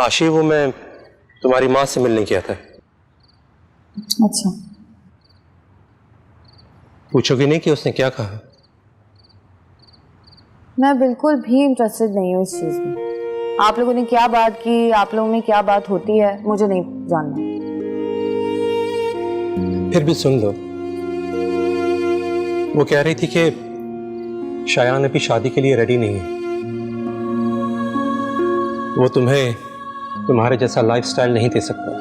आशी, वो मैं तुम्हारी माँ से मिलने गया था। अच्छा, पूछोगे नहीं कि उसने क्या कहा? मैं बिल्कुल भी इंटरेस्टेड नहीं हूँ इस चीज में। आप लोगों ने क्या बात की, आप लोगों में क्या बात होती है, मुझे नहीं जानना। फिर भी सुन लो। वो कह रही थी कि शायान अभी शादी के लिए रेडी नहीं है। वो तुम्हें तुम्हारे जैसा लाइफस्टाइल नहीं दे सकता,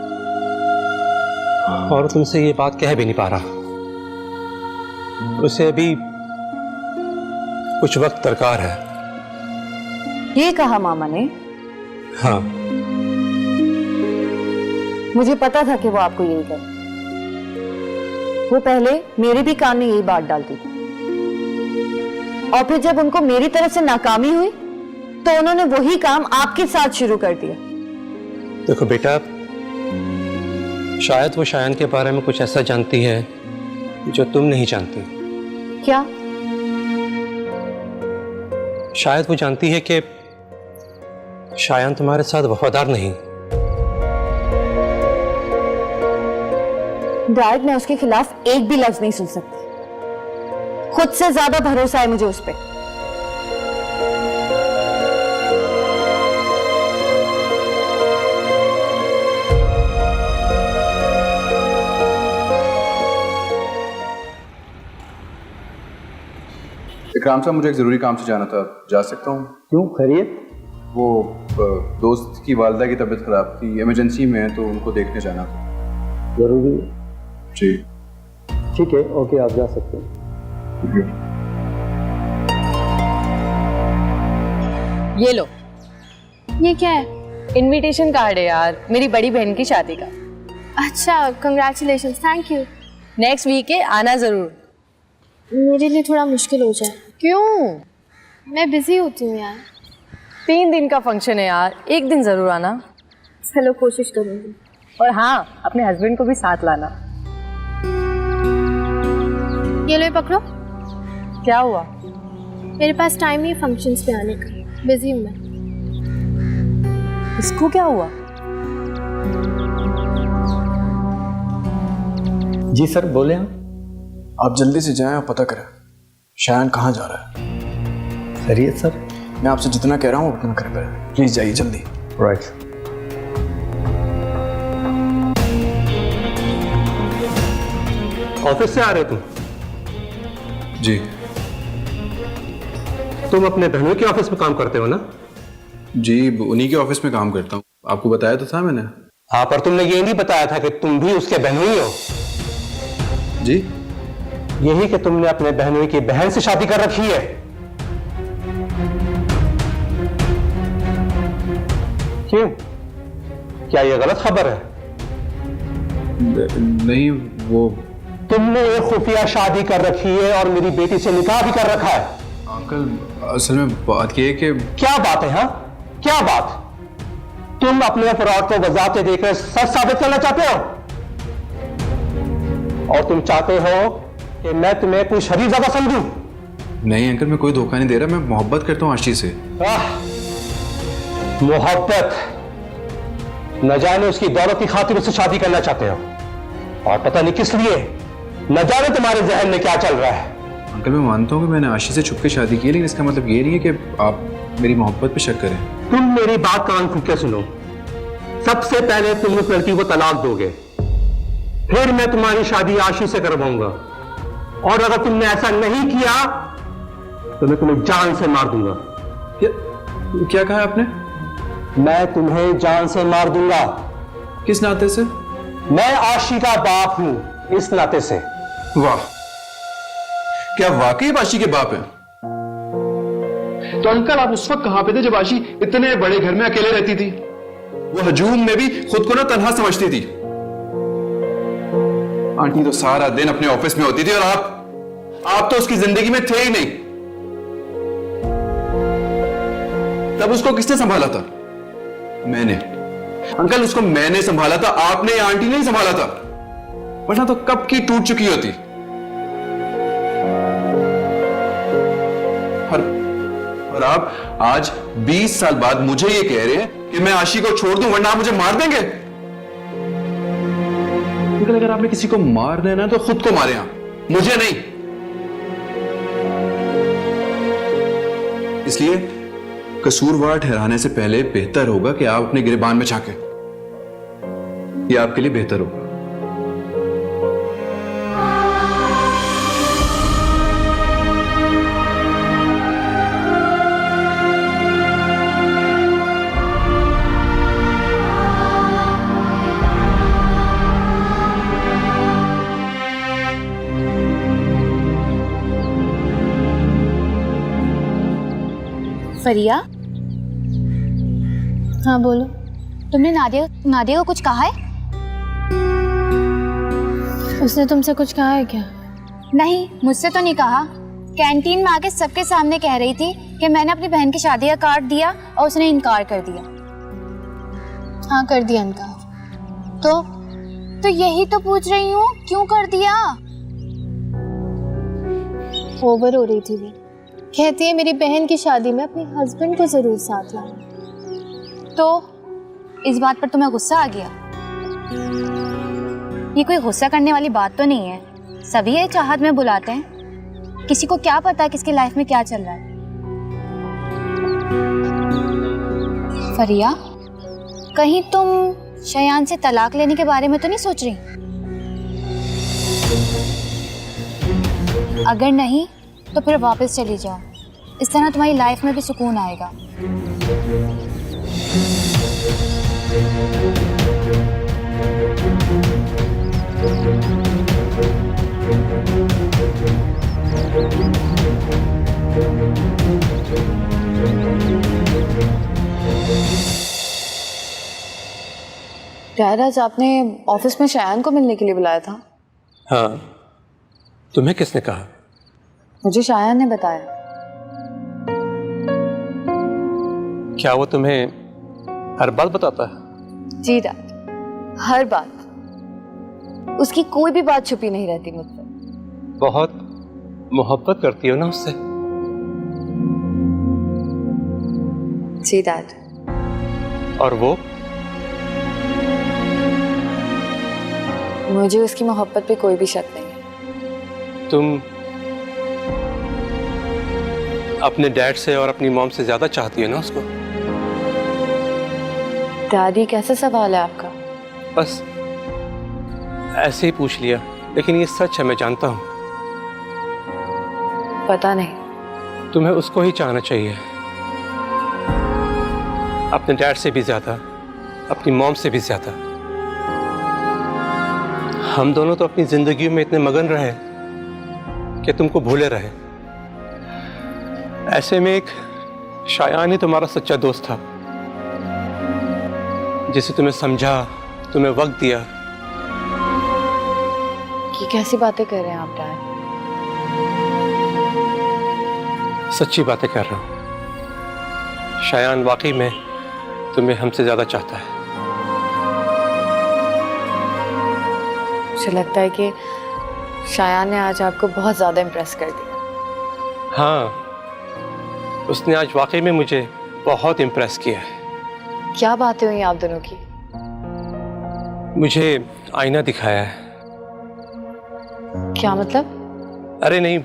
और तुमसे ये बात कह भी नहीं पा रहा। उसे अभी कुछ वक्त दरकार है। ये कहा मामा ने? हाँ, मुझे पता था कि वो आपको यही करे। वो पहले मेरे भी कान में यही बात डालती थी, और फिर जब उनको मेरी तरफ से नाकामी हुई तो उन्होंने वही काम आपके साथ शुरू कर दिया। देखो बेटा, शायद वो शायान के बारे में कुछ ऐसा जानती है जो तुम नहीं जानती। क्या? शायद वो जानती है कि शायान तुम्हारे साथ वफादार नहीं। डैड, मैं उसके खिलाफ एक भी लफ्ज नहीं सुन सकती। खुद से ज्यादा भरोसा है मुझे उस पर। इकराम साहब, मुझे एक ज़रूरी काम से जाना था, जा सकता हूँ? क्यों, खैरियत? वो दोस्त की वालदा की तबीयत ख़राब थी, इमरजेंसी में है, तो उनको देखने जाना था। जरूरी है? जी ठीक है, ओके, आप जा सकते हैं। ये लो। ये क्या है? इनविटेशन कार्ड है यार, मेरी बड़ी बहन की शादी का। अच्छा, congratulations, thank you. Next week है, आना जरूर। मेरे लिए थोड़ा मुश्किल हो जाए। क्यों? मैं बिजी होती हूँ यार। 3 दिन का फंक्शन है यार, एक दिन जरूर आना। चलो, कोशिश करूँगी। और हाँ, अपने हस्बैंड को भी साथ लाना। ये लो, पकड़ो। क्या हुआ? मेरे पास टाइम नहीं फंक्शंस पे आने का, बिजी हूँ मैं। इसको क्या हुआ? जी सर, बोले आप? आप जल्दी से जाएं और पता करें शायान कहाँ जा रहा है। खैरियत सर? मैं आपसे जितना कह रहा हूँ उतना करें पहले। प्लीज़ जाइए जल्दी। राइट। ऑफिस से आ रहे तुम? जी तुम अपने बहनों के ऑफिस में काम करते हो ना? जी, उन्हीं के ऑफिस में काम करता हूँ। आपको बताया तो था मैंने। हाँ, पर तुमने ये नहीं बताया था कि तुम भी उसके बहनोई हो। जी, यही कि तुमने अपने बहनोई की बहन से शादी कर रखी है। क्यों? क्या ये गलत खबर है? नहीं, वो तुमने एक खुफिया शादी कर रखी है और मेरी बेटी से निकाह भी कर रखा है। अंकल, असल में बात ये है कि क्या बात है? हाँ, क्या बात? तुम अपने फ्रॉड को वजाहतें देकर सच साबित करना चाहते हो, और तुम चाहते हो कि मैं तुम्हें कोई शरीफ ज्यादा समझूं? नहीं अंकल, मैं कोई धोखा नहीं दे रहा। मैं मोहब्बत करता हूँ आशी से। मोहब्बत? न जाने उसकी दौलत की खातिर उससे शादी करना चाहते हो, और पता नहीं किस लिए। न जाने तुम्हारे जहन में क्या चल रहा है। अंकल, मैं मानता हूँ कि मैंने आशी से छुप के शादी की है, लेकिन इसका मतलब ये नहीं है कि आप मेरी मोहब्बत पे शक करें। तुम मेरी बात कान खोल के सुनो। सबसे पहले तुम उस लड़की को तलाक दोगे, फिर मैं तुम्हारी शादी आशी से करवाऊंगा, और अगर तुमने ऐसा नहीं किया तो मैं तुम्हें जान से मार दूंगा। क्या कहा आपने? मैं तुम्हें जान से मार दूंगा। किस नाते से? मैं आशी का बाप हूं, इस नाते से। वाह, क्या वाकई आप आशी के बाप हैं? तो अंकल, आप उस वक्त कहां पे थे जब आशी इतने बड़े घर में अकेले रहती थी? वो हजूम में भी खुद को ना तन्हा समझती थी। आंटी तो सारा दिन अपने ऑफिस में होती थी, और आप तो उसकी जिंदगी में थे ही नहीं। तब उसको किसने संभाला था? मैंने। अंकल, उसको मैंने संभाला था, आपने या आंटी ने ही संभाला था, वरना तो कब की टूट चुकी होती। और आप आज 20 साल बाद मुझे ये कह रहे हैं कि कि मैं आशी को छोड़ दूं वरना आप मुझे मार देंगे? लेकिन अगर आपने किसी को मार देना तो खुद को मारे आप, मुझे नहीं। इसलिए कसूरवार ठहराने से पहले बेहतर होगा कि आप अपने गिरबान में झांकें। यह आपके लिए बेहतर होगा। फरिया, हाँ बोलो। तुमने नादिया को कुछ कहा है? उसने तुमसे कुछ कहा है क्या? नहीं, मुझसे तो नहीं कहा। कैंटीन में आके सबके सामने कह रही थी कि मैंने अपनी बहन की शादी का कार्ड दिया और उसने इनकार कर दिया। हाँ, कर दिया इनकार। तो यही तो पूछ रही हूँ, क्यों कर दिया? ओवर हो रही थी वो। कहती है मेरी बहन की शादी में अपने हस्बैंड को जरूर साथ लाना। तो इस बात पर तुम्हें गुस्सा आ गया? ये कोई गुस्सा करने वाली बात तो नहीं है। सभी ये चाहत में बुलाते हैं। किसी को क्या पता किसकी लाइफ में क्या चल रहा है। फरिया, कहीं तुम शयान से तलाक लेने के बारे में तो नहीं सोच रही? अगर नहीं तो फिर वापस चली जाओ। इस तरह तुम्हारी लाइफ में भी सुकून आएगा। प्यार, आज आपने ऑफिस में शयान को मिलने के लिए बुलाया था। हाँ, तुम्हें किसने कहा? मुझे शायान ने बताया। क्या वो तुम्हें हर बात बताता है? जी डैड, हर बात। उसकी कोई भी बात छुपी नहीं रहती मुझसे। बहुत मोहब्बत करती हो ना उससे? जी डैड। और वो? मुझे उसकी मोहब्बत पे कोई भी शक नहीं है। तुम अपने डैड से और अपनी मॉम से ज्यादा चाहती है ना उसको? डैडी, कैसा सवाल है आपका? बस ऐसे ही पूछ लिया, लेकिन ये सच है, मैं जानता हूं। पता नहीं। तुम्हें उसको ही चाहना चाहिए, अपने डैड से भी ज्यादा, अपनी मॉम से भी ज्यादा। हम दोनों तो अपनी जिंदगी में इतने मगन रहे कि तुमको भूले रहे। ऐसे में एक शायान ही तुम्हारा सच्चा दोस्त था, जिसे तुम्हें समझा, तुम्हें वक्त दिया। ये कैसी बातें कर रहे हैं आप डैड? सच्ची बातें कर रहा हूं। शायान वाकई में तुम्हें हमसे ज्यादा चाहता है। मुझे लगता है कि शायान ने आज आपको बहुत ज्यादा इम्प्रेस कर दिया। हाँ, उसने आज वाकई में मुझे बहुत इम्प्रेस किया है। क्या बातें हुई आप दोनों की? मुझे आईना दिखाया है। क्या मतलब? अरे नहीं,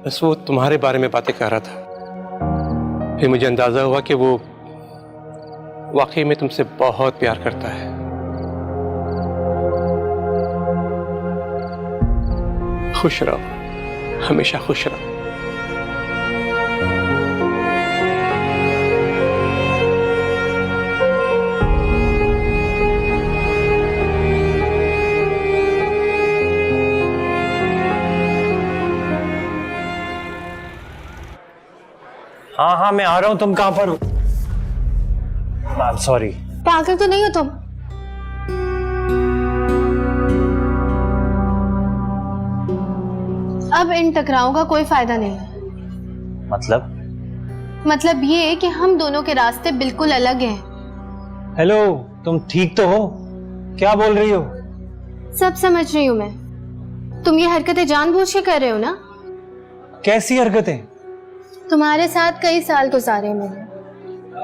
बस वो तुम्हारे बारे में बातें कर रहा था। फिर मुझे अंदाजा हुआ कि वो वाकई में तुमसे बहुत प्यार करता है। खुश रहो, हमेशा खुश रहो। हाँ हाँ, मैं आ रहा हूँ। तुम कहाँ पर हो? सॉरी। पागल तो नहीं हो तुम? अब इन टकरावों का कोई फायदा नहीं है। मतलब ये कि हम दोनों के रास्ते बिल्कुल अलग हैं। हेलो, तुम ठीक तो हो? क्या बोल रही हो? सब समझ रही हूँ मैं। तुम ये हरकतें जानबूझ के कर रहे हो ना? कैसी हरकतें? तुम्हारे साथ कई साल गुजारे मैंने,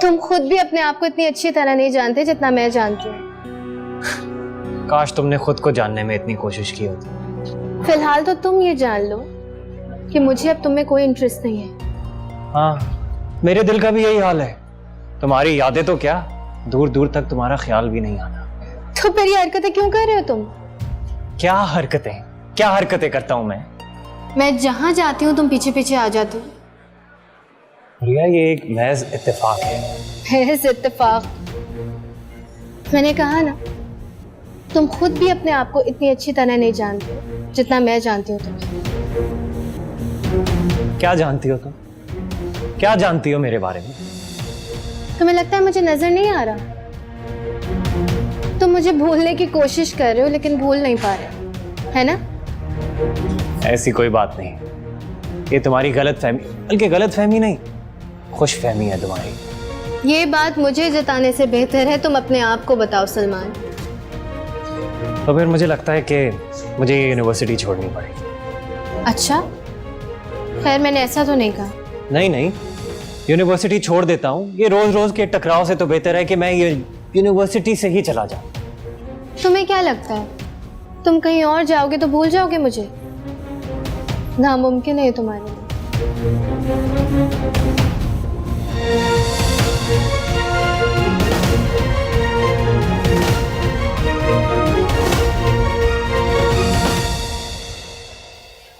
तुम खुद भी अपने आप को इतनी अच्छी तरह नहीं जानते जितना मैं जानती हूँ। काश तुमने खुद को जानने में इतनी कोशिश की होती। फिलहाल तो तुम ये जान लो कि मुझे अब तुम में कोई इंटरेस्ट नहीं है। हाँ, मेरे दिल का भी यही हाल है। तुम्हारी यादें तो क्या, दूर दूर तक तुम्हारा ख्याल भी नहीं आना। तो फिर ये हरकतें क्यों कर रहे हो तुम? क्या हरकतें करता हूं मैं जहां जाती हूँ तुम पीछे पीछे आ जाते हो। रिया, ये एक महज इत्तेफाक है। महज इत्तेफाक? मैंने कहा ना, तुम खुद भी अपने आप को इतनी अच्छी तरह नहीं जानते जितना मैं जानती हूँ तुम्हें। क्या जानती हो तुम? क्या जानती हो मेरे बारे में? तुम्हें लगता है मुझे नजर नहीं आ रहा? तुम मुझे भूलने की कोशिश कर रहे हो लेकिन भूल नहीं पा रहे, है ना? ऐसी कोई बात नहीं, ये तुम्हारी गलतफहमी, बल्कि गलतफहमी नहीं, खुशफहमी है तुम्हारी। ये बात मुझे जताने से बेहतर है तुम अपने आप को बताओ सलमान। तो फिर मुझे लगता है कि मुझे ये यूनिवर्सिटी छोड़नी पड़ेगी। अच्छा, खैर मैंने ऐसा तो नहीं कहा। नहीं, यूनिवर्सिटी छोड़ देता हूँ। ये रोज रोज के टकराव से तो बेहतर है कि मैं ये यूनिवर्सिटी से ही चला जाऊँ। तुम्हें क्या लगता है तुम कहीं और जाओगे तो भूल जाओगे मुझे? नामुमकिन है तुम्हारे लिए।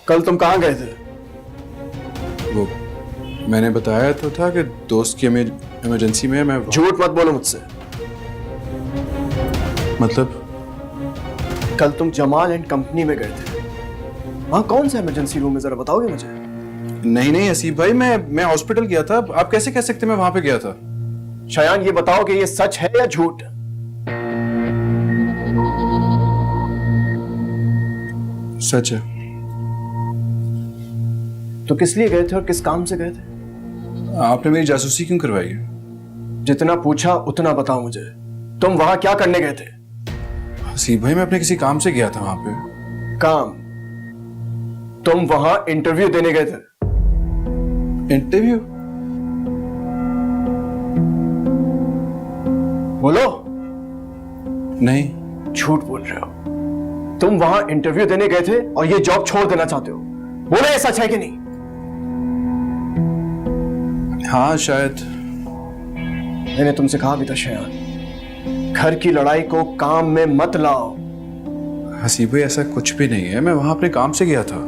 कल तुम कहाँ गए थे? वो मैंने बताया तो था कि दोस्त की इमरजेंसी में मैं। झूठ मत बोलो मुझसे। मतलब कल तुम जमाल एंड कंपनी में गए थे, वहां कौन सा इमरजेंसी रूम है, जरा बताओगे मुझे? नहीं हसीब भाई, मैं हॉस्पिटल गया था। आप कैसे कह सकते मैं वहां पे गया था? शायान ये बताओ कि ये सच है या झूठ? सच है। तो किस लिए गए थे और किस काम से गए थे? आपने मेरी जासूसी क्यों करवाई है? जितना पूछा उतना बताओ मुझे। तुम वहां क्या करने गए थे? हसीब भाई, मैं अपने किसी काम से गया था वहां पे। काम? तुम वहां इंटरव्यू देने गए थे? इंटरव्यू? बोलो। नहीं। झूठ बोल रहे हो। तुम वहां इंटरव्यू देने गए थे और ये जॉब छोड़ देना चाहते हो। बोलो, ये सच है कि नहीं? हाँ शायद। मैंने तुमसे कहा भी था शयान, घर की लड़ाई को काम में मत लाओ। हसीब भाई, ऐसा कुछ भी नहीं है। मैं वहां अपने काम से गया था।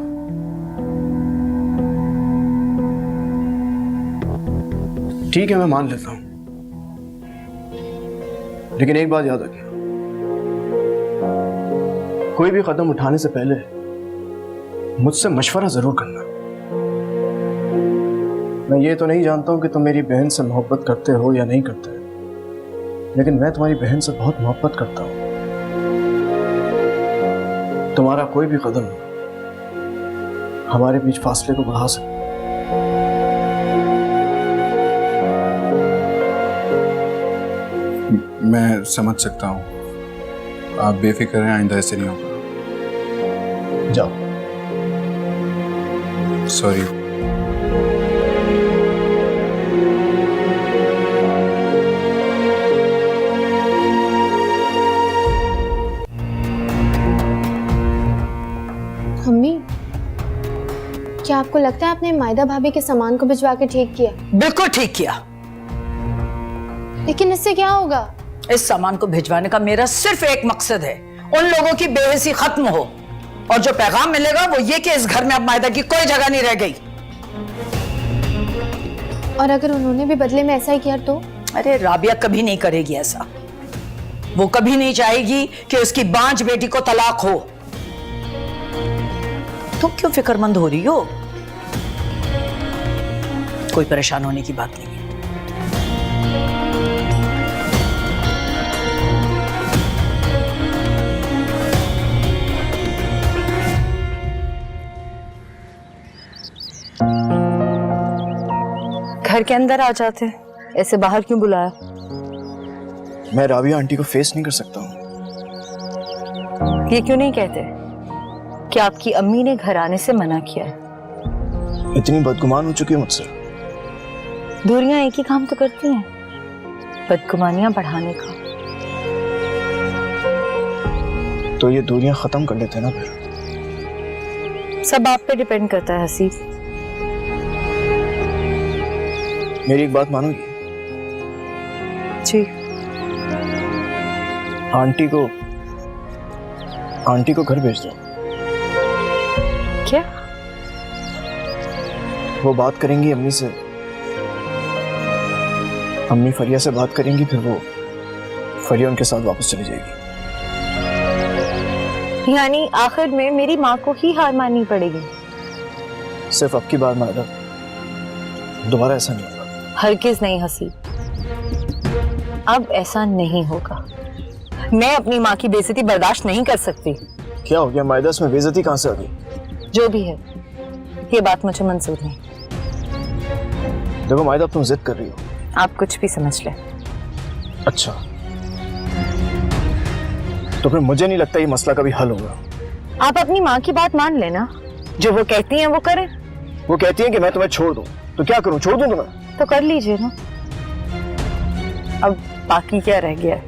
ठीक है, मैं मान लेता हूं, लेकिन एक बात याद रखिए, कोई भी कदम उठाने से पहले मुझसे मशवरा जरूर करना। मैं ये तो नहीं जानता हूं कि तुम मेरी बहन से मोहब्बत करते हो या नहीं करते, लेकिन मैं तुम्हारी बहन से बहुत मोहब्बत करता हूं। तुम्हारा कोई भी कदम हमारे बीच फासले को बढ़ा सकता है। मैं समझ सकता हूँ, आप बेफिक्र हैं, आइंदा ऐसे नहीं होगा। जाओ। सॉरी। अम्मी, क्या आपको लगता है आपने मायदा भाभी के सामान को भिजवा के ठीक किया? बिल्कुल ठीक किया। लेकिन इससे क्या होगा? इस सामान को भिजवाने का मेरा सिर्फ एक मकसद है, उन लोगों की बेहिसी खत्म हो, और जो पैगाम मिलेगा वो ये कि इस घर में अब मायदा की कोई जगह नहीं रह गई। और अगर उन्होंने भी बदले में ऐसा ही किया तो? अरे राबिया कभी नहीं करेगी ऐसा। वो कभी नहीं चाहेगी कि उसकी बांझ बेटी को तलाक हो। तुम क्यों फिक्रमंद हो रही हो? कोई परेशान होने की बात नहीं है। घर के अंदर आ जाते, ऐसे बाहर क्यों बुलाया? मैं राबिया आंटी को फेस नहीं कर सकता हूँ। ये क्यों नहीं कहते कि आपकी अम्मी ने घर आने से मना किया है? इतनी बदगुमान हो चुकी है मुझसे। दूरियां एक ही काम तो करती हैं। बदगुमानियां बढ़ाने का। तो ये दूरियां खत्म कर लेते हैं ना फिर। सब आप पे डिपेंड करता है हसीब। मेरी एक बात मानोगी? जी। आंटी को घर भेज दो। क्या? वो बात करेंगी अम्मी से, अम्मी फरिया से बात करेंगी, फिर वो फरिया उनके साथ वापस चली जाएगी। यानी आखिर में मेरी माँ को ही हार माननी पड़ेगी? सिर्फ अब की बार मायदा, दोबारा ऐसा नहीं होगा। हरगिज नहीं हसीब, अब ऐसा नहीं होगा। मैं अपनी माँ की बेइज्जती बर्दाश्त नहीं कर सकती। क्या हो गया मायदा, इसमें बेइज्जती कहाँ से आ गई? जो भी है, ये बात मुझे मंजूर नहीं। देखो मायदा, तुम जिद कर रही हो। आप कुछ भी समझ लें। अच्छा, तो फिर मुझे नहीं लगता ये मसला कभी हल होगा। आप अपनी माँ की बात मान लेना, जो वो कहती हैं वो करें। वो कहती हैं कि मैं तुम्हें छोड़ दूं, तो क्या करूं? छोड़ दूं तुम्हें? तो कर लीजिए ना। अब बाकी क्या रह गया है?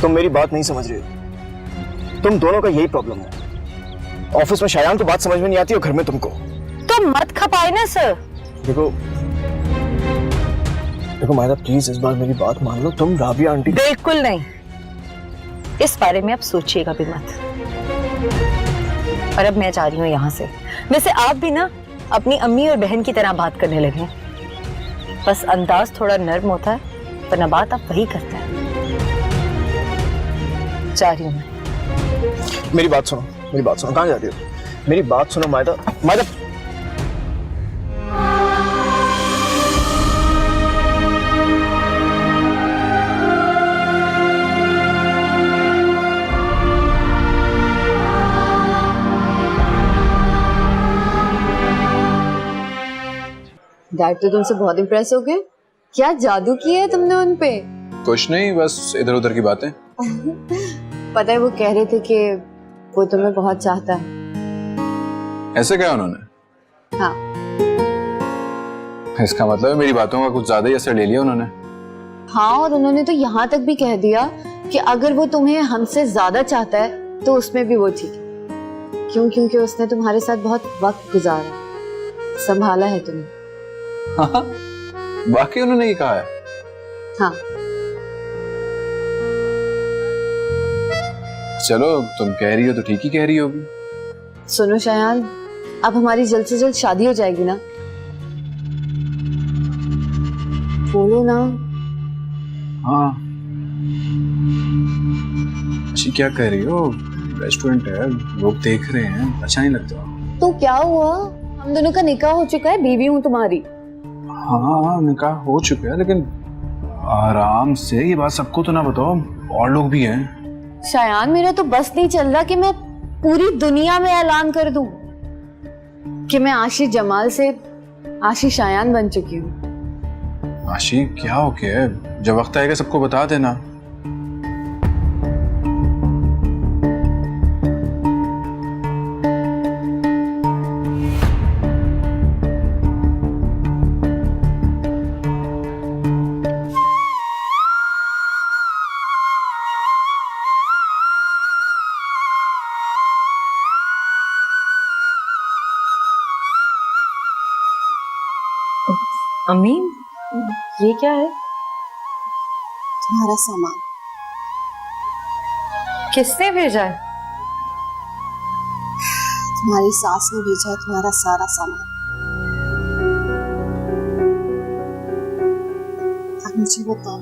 तुम मेरी बात नहीं समझ रही हो। तुम दोनों का यही प्रॉब्लम है। ऑफिस में शायान को बात समझ में नहीं आती और घर में तुमको। तो मत खपाए ना सर। देखो मायदा, प्लीज इस बार मेरी बात मान लो। तुम राबिया आंटी। बिल्कुल नहीं, इस बारे में आप सोचिएगा भी मत। और अब मैं जा रही हूँ यहाँ से। वैसे आप भी ना अपनी अम्मी और बहन की तरह बात करने लगे। बस अंदाज थोड़ा नर्म होता है, वरना बात आप वही करते हैं। जा रही हूँ मैं। मेरी बात सुनो, कहाँ जा रही हो? मेरी बात सुनो मायदा। डैड तो तुमसे बहुत इम्प्रेस हो गए। क्या जादू किया है तुमने उन पे? कुछ नहीं, बस इधर उधर की बातें। पता है वो कह रहे थे कि वो तुम्हें बहुत चाहता है। ऐसे क्या उन्होंने? हाँ। इसका मतलब है मेरी बातों का कुछ ज्यादा ही असर ले लिया उन्होंने। हाँ, और उन्होंने तो यहाँ तक भी कह दिया कि अगर वो तुम्हें हमसे ज्यादा चाहता है तो उसमें भी वो ठीक है। क्योंकि उसने तुम्हारे साथ बहुत वक्त गुजारा, संभाला है तुम्हें। हाँ, बाकी उन्होंने ये कहा है? हाँ। चलो, तुम कह रही हो तो ठीक ही कह रही होगी। सुनो शायान, अब हमारी जल्द से जल्द शादी हो जाएगी ना? बोलो ना। हाँ। अच्छी क्या कह रही हो? रेस्टोरेंट है, लोग देख रहे हैं, अच्छा नहीं लगता? तो क्या हुआ, हम दोनों का निकाह हो चुका है, बीवी हूँ तुम्हारी। हाँ, निकाह हो चुका है, लेकिन आराम से। ये बात सबको तो ना बताओ, और लोग भी हैं। शायान, मेरा तो बस नहीं चल रहा कि मैं पूरी दुनिया में ऐलान कर दूं कि मैं आशी जमाल से आशी शायान बन चुकी हूँ। आशी, क्या हो गया? जब वक्त आएगा सबको बता देना। अम्मी, ये क्या है? तुम्हारा सामान। किसने भेजा है? तुम्हारी सास ने भेजा है तुम्हारा सारा सामान। अब मुझे बताओ,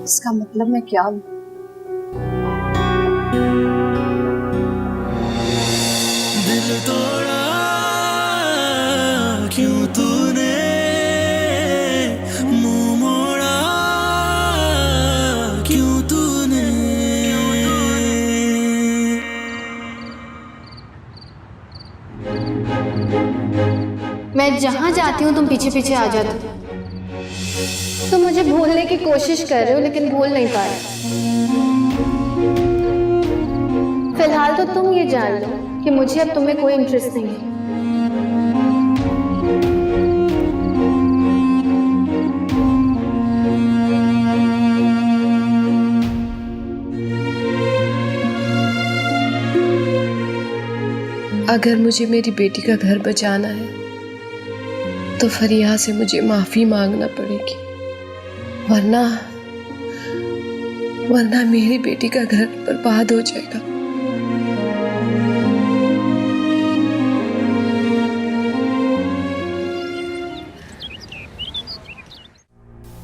इसका मतलब मैं क्या लूं? दिल तोड़ा क्यों तूने, मुंह मोड़ा क्यों तूने। मैं जहां जाती हूँ तुम पीछे पीछे आ जाते हो। तुम मुझे भूलने की कोशिश कर रहे हो लेकिन भूल नहीं पा रहे। फिलहाल तो तुम ये जान लो कि मुझे अब तुम्हें कोई इंटरेस्ट नहीं है। अगर मुझे मेरी बेटी का घर बचाना है तो फरिया से मुझे माफी मांगना पड़ेगी, वरना मेरी बेटी का घर बर्बाद हो जाएगा।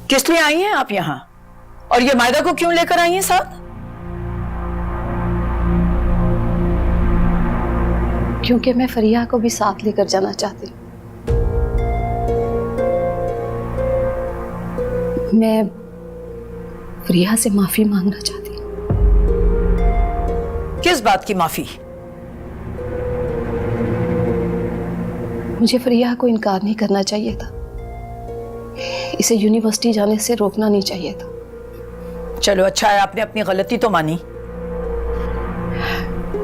किस लिए आई हैं आप यहाँ? और ये मायदा को क्यों लेकर आई हैं साथ? क्योंकि मैं फरिया को भी साथ लेकर जाना चाहती हूँ। मैं फरिया से माफी मांगना चाहती हूँ। किस बात की माफी? मुझे फरिया को इनकार नहीं करना चाहिए था, इसे यूनिवर्सिटी जाने से रोकना नहीं चाहिए था। चलो अच्छा है, आपने अपनी गलती तो मानी।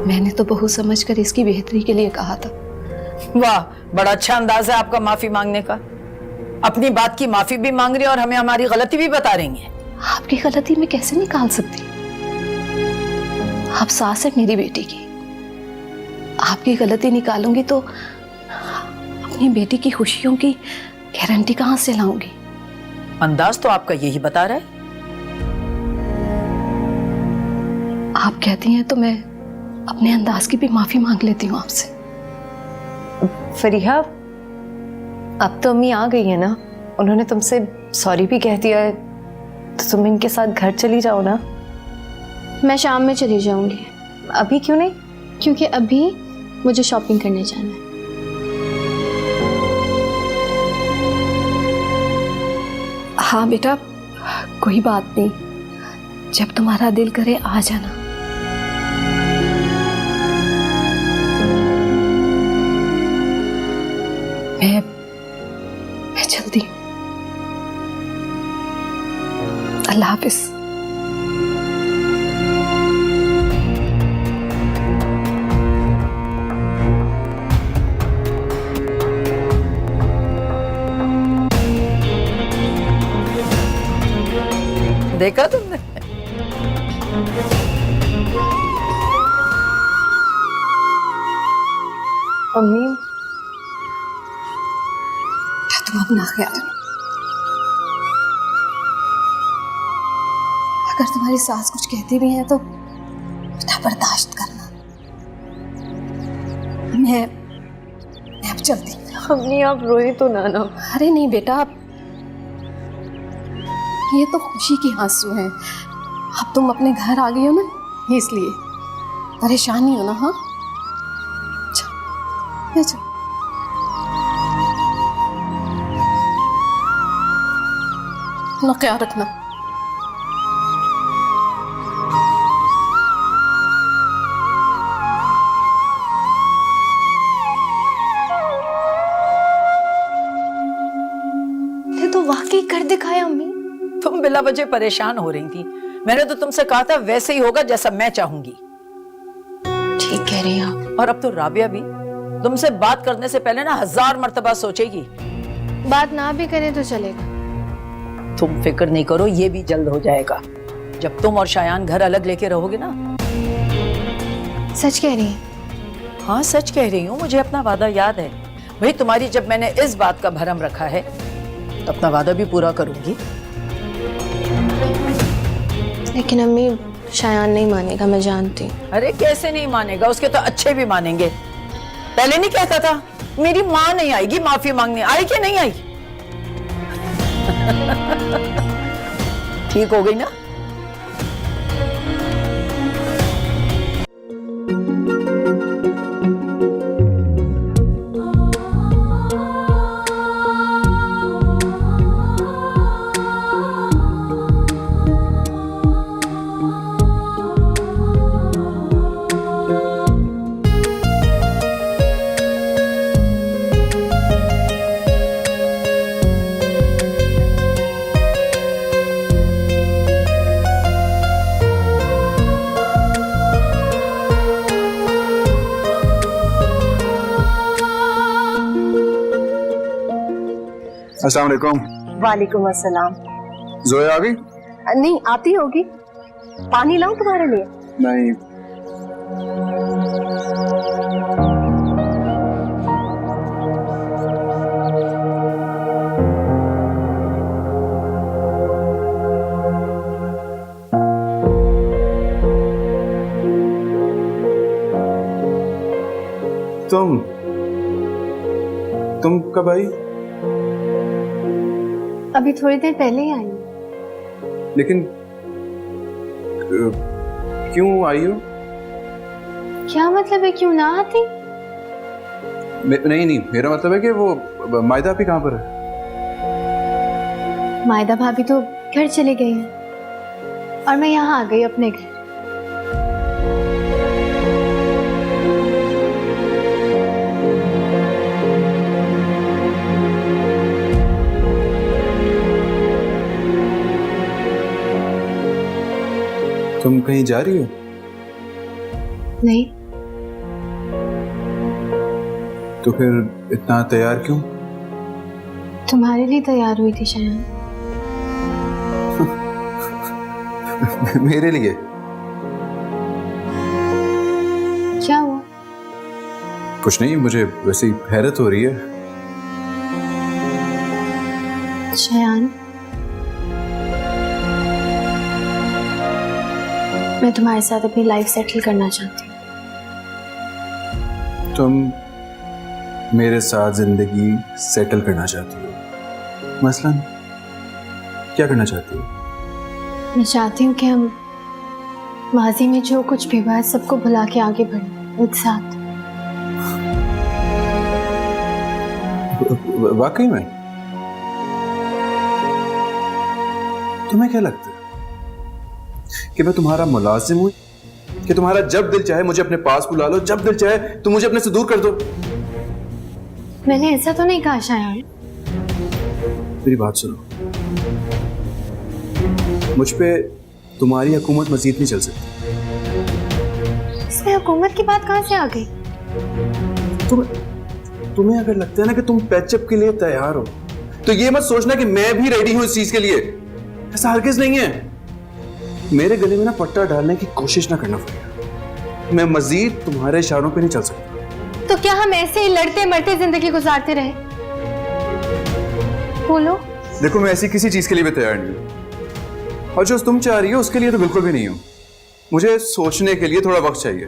मैंने तो बहू समझकर इसकी बेहतरी के लिए कहा था। वाह, बड़ा अच्छा अंदाज है आपका माफी मांगने का। अपनी बात की माफी भी मांग रही है और हमें हमारी गलती भी बता रही हैं। आपकी गलती मैं कैसे निकाल सकती? आप सास है मेरी बेटी की। आपकी गलती निकालूंगी तो अपनी बेटी की खुशियों की गारंटी कहां से लाऊंगी? अंदाज तो आपका यही बता रहा है। आप कहती हैं तो मैं अपने अंदाज की भी माफी मांग लेती हूँ आपसे। फरिया, अब तो अम्मी आ गई है ना, उन्होंने तुमसे सॉरी भी कह दिया है, तो तुम इनके साथ घर चली जाओ ना। मैं शाम में चली जाऊंगी। अभी क्यों नहीं? क्योंकि अभी मुझे शॉपिंग करने जाना है। हाँ बेटा, कोई बात नहीं, जब तुम्हारा दिल करे आ जाना। मैं चलती हूँ। अल्लाह हाफिज। देखा तुमने? अम्मी, तुम अपना ख्याल रखो। अगर तुम्हारी सास कुछ कहती भी है तो बेटा बर्दाश्त करना। मैं अब चलती हूँ। अम्मी आप रोई तो ना। अरे नहीं बेटा, ये तो खुशी की आंसू हैं। अब तुम अपने घर आ गई हो ना, इसलिए परेशान नहीं हो ना। हाँ चल, अपना ख्याल रखना। तो वाकई कर दिखाया अम्मी। तुम बिला वजह परेशान हो रही थी। मैंने तो तुमसे कहा था वैसे ही होगा जैसा मैं चाहूंगी। ठीक कह रही हैं आप। और अब तो राबिया भी तुमसे बात करने से पहले ना 1000 मर्तबा सोचेगी। बात ना भी करें तो चलेगा। तुम फिक्र नहीं करो, ये भी जल्द हो जाएगा। जब तुम और शायान घर अलग लेके रहोगे ना। सच कह रही हैं? हाँ सच कह रही हूँ, मुझे अपना वादा याद है। भाई तुम्हारी जब मैंने इस बात का भरम रखा है तो अपना वादा भी पूरा करूंगी। लेकिन अम्मी, शायान नहीं मानेगा, मैं जानती हूँ। अरे कैसे नहीं मानेगा, उसके तो अच्छे भी मानेंगे। पहले नहीं कहता था मेरी माँ नहीं आएगी माफी मांगने, आई कि नहीं आई? ठीक हो गई ना? अस्सलाम वालेकुम। वालेकुम अस्सलाम। जोया आ गई? नहीं, आती होगी। पानी लाऊं तुम्हारे लिए? नहीं। तुम कब आई? अभी थोड़ी देर पहले ही आई हूँ। लेकिन क्यों आई हो? क्या मतलब है क्यों ना आती? नहीं, मेरा मतलब है कि वो मायदा भी कहाँ पर है? मायदा भाभी तो घर चले गई हैं और मैं यहाँ आ गई अपने घर। तुम कहीं जा रही हो? नहीं। तो फिर इतना तैयार क्यों? तुम्हारे लिए तैयार हुई थी शायद। मेरे लिए? क्या हुआ? कुछ नहीं, मुझे वैसे ही हैरत हो रही है। शयान, मैं तुम्हारे साथ अपनी लाइफ सेटल करना चाहती हूँ। तुम मेरे साथ जिंदगी सेटल करना चाहती हो? मसलन क्या करना चाहती हो? मैं चाहती हूँ कि हम माजी में जो कुछ भी हुआ है सबको भुला के आगे बढ़ें एक साथ। वाकई में? तुम्हें क्या लगता है कि मैं तुम्हारा मुलाजिम हूं? कि तुम्हारा जब दिल चाहे मुझे अपने पास बुला लो, जब दिल चाहे तुम मुझे अपने से दूर कर दो? मैंने ऐसा तो नहीं कहा शयान। मेरी बात सुनो, मुझ पे तुम्हारी हुकूमत मजीद नहीं चल सकती। इसमें हुकूमत की बात कहां से आ गई? तुम्हें अगर लगता है ना कि तुम पैचअप के लिए तैयार हो, तो ये मत सोचना कि मैं भी रेडी हूं इस चीज के लिए। ऐसा हरगिज नहीं है। मेरे गले में ना पट्टा डालने की कोशिश ना करना पड़ेगा। मैं मजीद तुम्हारे इशारों पे नहीं चल सकता। तो क्या हम ऐसे ही लड़ते मरते जिंदगी गुजारते रहे? बोलो। देखो, मैं ऐसी किसी चीज के लिए भी तैयार नहीं हूं, और जो तुम चाह रही हो उसके लिए तो बिल्कुल भी नहीं हूं। मुझे सोचने के लिए थोड़ा वक्त चाहिए।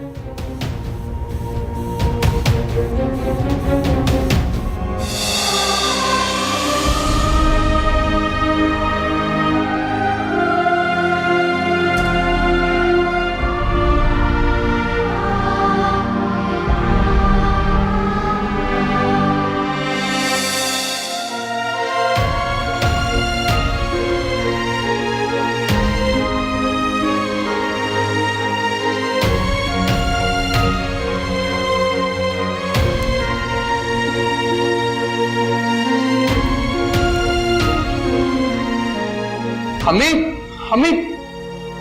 अम्मी,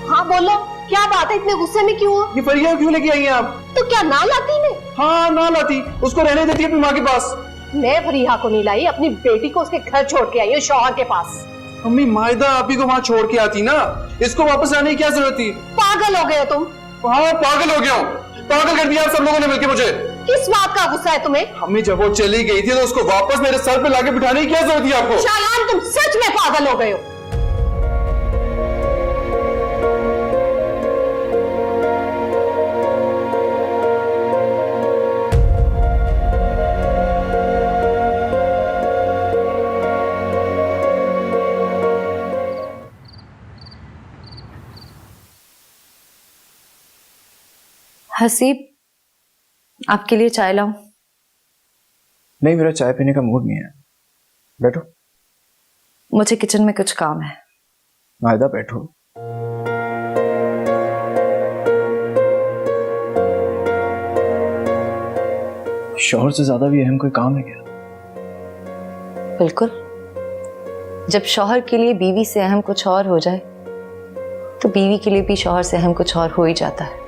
हाँ बोलो, क्या बात है? इतने गुस्से में क्यों हो? ये फरिया क्यों लेके आई हैं आप? तो क्या ना लाती मैं? हाँ, ना लाती, उसको रहने देती अपनी माँ के पास। मैं फरीहा को नहीं लाई, अपनी बेटी को उसके घर छोड़ के आई हूँ, शौहर के पास। अम्मी, मायदा आप ही को वहाँ छोड़ के आती ना, इसको वापस आने की क्या जरूरत थी? पागल हो गए हो तुम। हाँ, पागल हो गया हूँ। पागल कर दिया आप सब लोगों ने मिलकर मुझे। किस बात का गुस्सा है तुम्हें? अम्मी, जब वो चली गई थी तो उसको वापस मेरे सर पे लाके बिठाने की क्या जरूरत थी आपको? शायान, तुम सच में पागल हो गए हो। हसीब, आपके लिए चाय लाऊं? नहीं, मेरा चाय पीने का मूड नहीं है। बैठो। मुझे किचन में कुछ काम है। मायदा, बैठो। शौहर से ज्यादा भी अहम कोई काम है क्या? बिल्कुल। जब शौहर के लिए बीवी से अहम कुछ और हो जाए, तो बीवी के लिए भी शौहर से अहम कुछ और हो ही जाता है।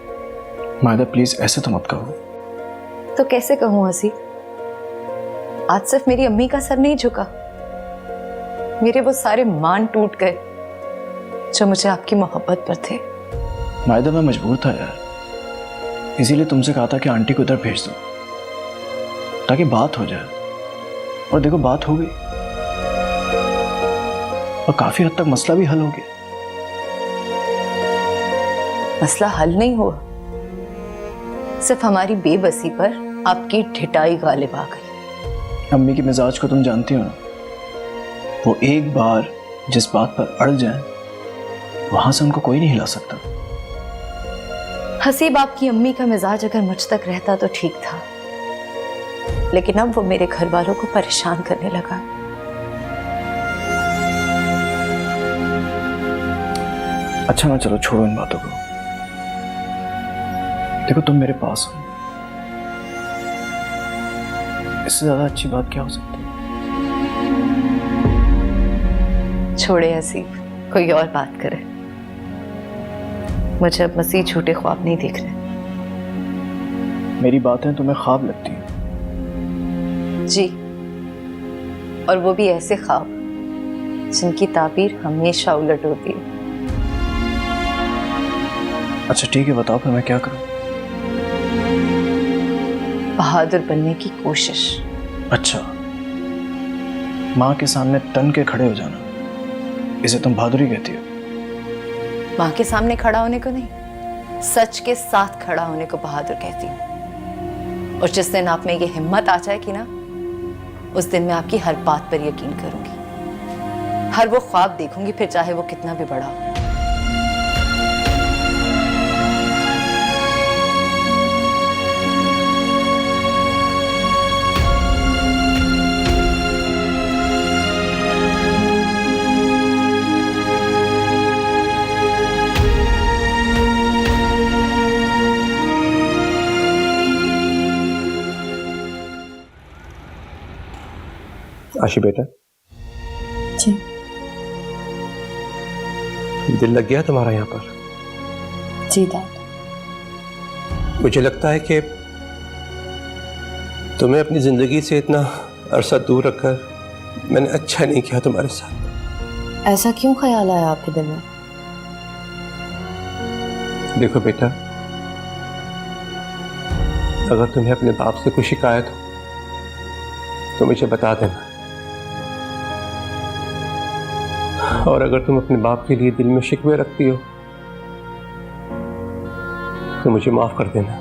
मायदा, प्लीज ऐसे तो मत कहो। तो कैसे कहूं हसी? आज सिर्फ मेरी अम्मी का सर नहीं झुका, मेरे वो सारे मान टूट गए जो मुझे आपकी मोहब्बत पर थे। मायदा, मैं मजबूर था यार, इसीलिए तुमसे कहा था कि आंटी को इधर भेज दो ताकि बात हो जाए। और देखो, बात हो गई और काफी हद तक मसला भी हल हो गया। मसला हल नहीं हुआ, सिर्फ हमारी बेबसी पर आपकी ढिठाई गालिब आ गई। अम्मी की मिजाज को तुम जानती हो ना, वो एक बार जिस बात पर अड़ जाए वहां से उनको कोई नहीं हिला सकता। हसीब, आपकी अम्मी का मिजाज अगर मुझ तक रहता तो ठीक था, लेकिन अब वो मेरे घर वालों को परेशान करने लगा। अच्छा ना, चलो छोड़ो इन बातों को। देखो तुम मेरे पास हो, इससे ज्यादा अच्छी बात क्या हो सकती है? छोड़े हसीब, कोई और बात करे। मुझे अब मसीह झूठे ख्वाब नहीं दिख रहे। मेरी बातें तुम्हें ख्वाब लगती हैं? जी, और वो भी ऐसे ख्वाब जिनकी ताबीर हमेशा उलट होती है। अच्छा ठीक है, बताओ फिर मैं क्या करूं? बहादुर बनने की कोशिश। अच्छा, माँ के सामने तन के खड़े हो जाना, इसे तुम बहादुरी कहती हो? माँ के सामने खड़ा होने को नहीं, सच के साथ खड़ा होने को बहादुर कहती हूँ। और जिस दिन आप में ये हिम्मत आ जाएगी ना, उस दिन मैं आपकी हर बात पर यकीन करूंगी, हर वो ख्वाब देखूंगी, फिर चाहे वो कितना भी बड़ा हो। आशी बेटा, जी दिल लग गया तुम्हारा यहाँ पर? जी डैड। मुझे लगता है कि तुम्हें अपनी जिंदगी से इतना अरसा दूर रखकर मैंने अच्छा नहीं किया तुम्हारे साथ। ऐसा क्यों ख्याल आया आपके दिल में? देखो बेटा, अगर तुम्हें अपने बाप से कोई शिकायत हो तो मुझे बता देना, और अगर तुम अपने बाप के लिए दिल में शिकवे रखती हो तो मुझे माफ कर देना।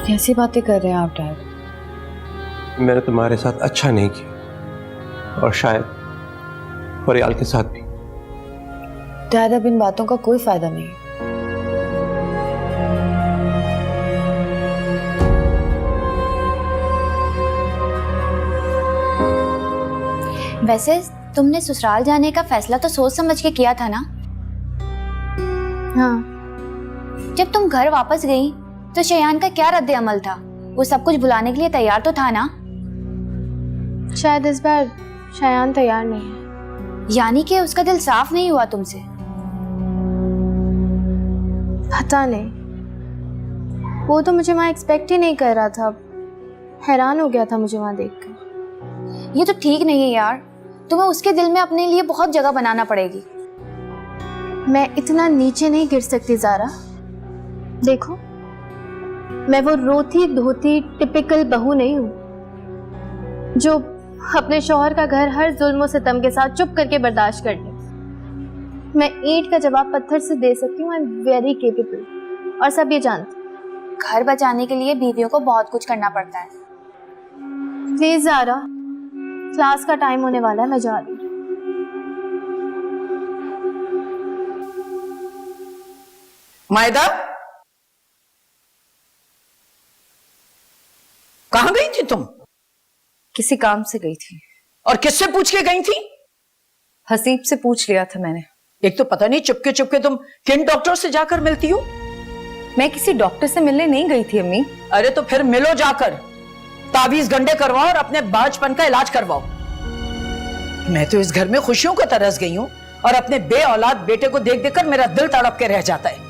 कैसी बातें कर रहे हैं आप डैड? मैंने तुम्हारे साथ अच्छा नहीं किया, और शायद फरियाल के साथ भी। डैड, अब इन बातों का कोई फायदा नहीं। वैसे तुमने ससुराल जाने का फैसला तो सोच समझ के किया था ना? हाँ। जब तुम घर वापस गई तो शयान का क्या रद्द अमल था? वो सब कुछ भुलाने के लिए तैयार तो था ना? शायद इस बार शयान तैयार नहीं है। यानी कि उसका दिल साफ नहीं हुआ तुमसे? पता नहीं, वो तो मुझे वहाँ एक्सपेक्ट ही नहीं कर रहा था। हैरान हो गया था मुझे वहाँ देखकर। ये तो ठीक नहीं है यार, तुम्हें उसके दिल में अपने लिए बहुत जगह बनाना पड़ेगी। मैं इतना नीचे नहीं गिर सकती ज़ारा। देखो, मैं वो रोती धोती टिपिकल बहू नहीं हूँ जो अपने शौहर का घर हर जुल्म और सितम के साथ चुप करके बर्दाश्त कर ले। मैं ईंट का जवाब पत्थर से दे सकती हूँ। आई एम वेरी केपेबल, और सब ये जानते। घर बचाने के लिए बीवियों को बहुत कुछ करना पड़ता है। प्लीज ज़ारा, क्लास का टाइम होने वाला है, मैं जा रही हूँ। मायदा, कहाँ गई थी तुम? किसी काम से गई थी। और किससे पूछ के गई थी? हसीब से पूछ लिया था मैंने। एक तो पता नहीं चुपके चुपके तुम किन डॉक्टर से जाकर मिलती हो। मैं किसी डॉक्टर से मिलने नहीं गई थी अम्मी। अरे तो फिर मिलो जाकर, ताबीज गंडे करवाओ और अपने बाजपन का इलाज करवाओ। मैं तो इस घर में खुशियों को तरस गई हूँ, और अपने बे औलाद बेटे को देख देखकर मेरा दिल तड़प के रह जाता है।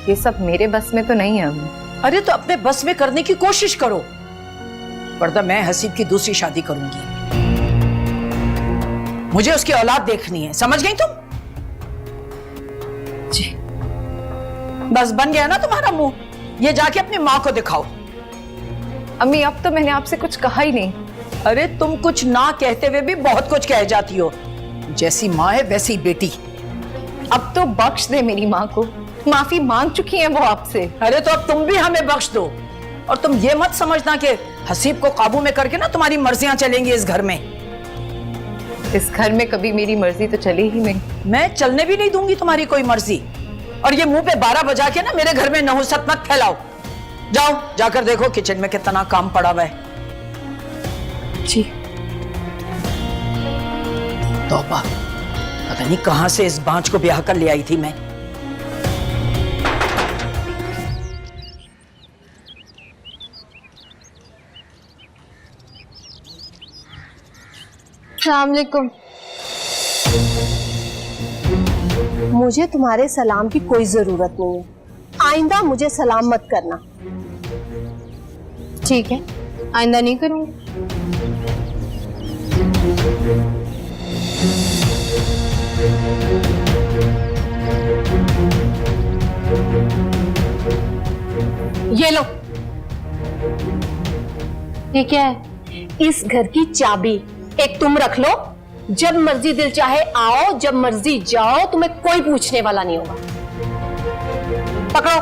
ये सब मेरे बस में तो नहीं है अम्मी। अरे तो अपने बस में करने की कोशिश करो, वरना मैं हसीब की दूसरी शादी करूंगी। मुझे उसकी औलाद देखनी है, समझ गई तुम? जी। बस बन गया ना तुम्हारा मुंह, ये जाके अपनी माँ को दिखाओ। अम्मी, अब तो मैंने आपसे कुछ कहा ही नहीं। अरे तुम कुछ ना कहते हुए भी बहुत कुछ कह जाती हो। जैसी माँ है वैसी बेटी। अब तो बख्श दे मेरी माँ को। माफी मांग चुकी हैं वो आपसे। अरे तो अब तुम भी हमें बख्श दो, और तुम ये मत समझना कि हसीब को काबू में करके ना तुम्हारी मर्जियां चलेंगी इस घर में। इस घर में कभी मेरी मर्जी तो चली ही नहीं। मैं चलने भी नहीं दूंगी तुम्हारी कोई मर्जी। और ये मुंह पे 12 बजा के ना मेरे घर में नहुसत मत फैलाओ। जाओ जाकर देखो किचन में कितना काम पड़ा हुआ है। जी। तौबा, पता नहीं कहां से इस बांझ को ब्याह कर ले आई थी मैं। अस्सलाम वालेकुम। मुझे तुम्हारे सलाम की कोई जरूरत नहीं है, आइंदा मुझे सलाम मत करना। ठीक है, आइंदा नहीं करूंगी। ये लो। ये क्या है? इस घर की चाबी एक तुम रख लो, जब मर्जी दिल चाहे आओ, जब मर्जी जाओ, तुम्हें कोई पूछने वाला नहीं होगा। पकड़ो।